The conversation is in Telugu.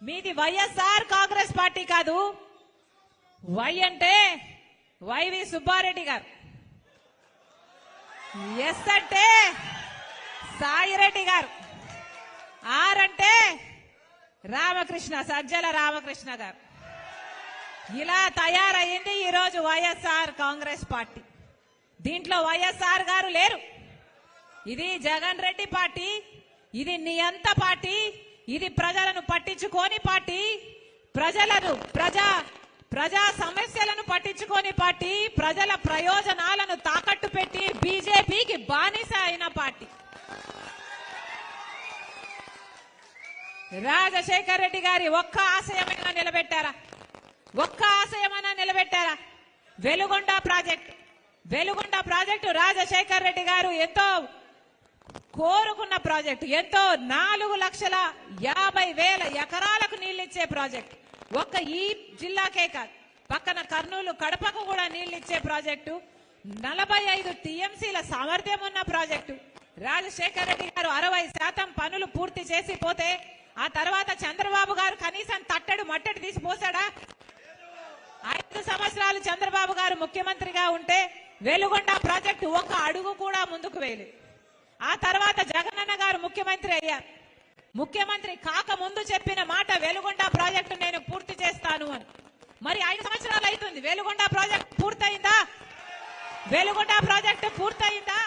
మీది వైఎస్ఆర్ కాంగ్రెస్ పార్టీ కాదు. వై అంటే వైవి సుబ్బారెడ్డి గారు, ఎస్ అంటే సాయిరెడ్డి గారు, ఆర్ అంటే రామకృష్ణ, సజ్జల రామకృష్ణ గారు. ఇలా తయారయ్యింది ఈరోజు వైఎస్ఆర్ కాంగ్రెస్ పార్టీ. దీంట్లో వైఎస్ఆర్ గారు లేరు. ఇది జగన్ రెడ్డి పార్టీ, ఇది నియంత పార్టీ, ఇది ప్రజలను పట్టించుకోని పార్టీ, ప్రజా సమస్యలను పట్టించుకోని పార్టీ, ప్రజల ప్రయోజనాలను తాకట్టు పెట్టి బీజేపీకి బానిస అయిన పార్టీ. రాజశేఖర్ రెడ్డి గారి ఒక్క ఆశయమైనా నిలబెట్టారా? ఒక్క ఆశయమైనా నిలబెట్టారా? వెలుగొండ ప్రాజెక్టు రాజశేఖర్ రెడ్డి గారు ఎంతో కోరుకున్న ప్రాజెక్టు, ఎంతో 4,50,000 ఎకరాలకు నీళ్లిచ్చే ప్రాజెక్టు. ఒక్క ఈ జిల్లాకే కాదు, పక్కన కర్నూలు కడపకు కూడా నీళ్లిచ్చే ప్రాజెక్టు, 45 టీఎంసీల సామర్థ్యం ఉన్న ప్రాజెక్టు. రాజశేఖర్ రెడ్డి గారు 60% పనులు పూర్తి చేసి పోతే ఆ తర్వాత చంద్రబాబు గారు కనీసం తట్టడు మట్టడి తీసిపోసాడా? 5 సంవత్సరాలు చంద్రబాబు గారు ముఖ్యమంత్రిగా ఉంటే వెలుగొండ ప్రాజెక్టు ఒక్క అడుగు కూడా ముందుకు వేయలేదు. ఆ తర్వాత జగనన్న గారు ముఖ్యమంత్రి అయ్యారు. ముఖ్యమంత్రి కాక ముందు చెప్పిన మాట వెలుగొండ ప్రాజెక్టు నేను పూర్తి చేస్తాను అని. మరి 5 సంవత్సరాలు అవుతుంది, వెలుగొండ ప్రాజెక్టు పూర్తయిందా? వెలుగొండ ప్రాజెక్టు పూర్తయిందా?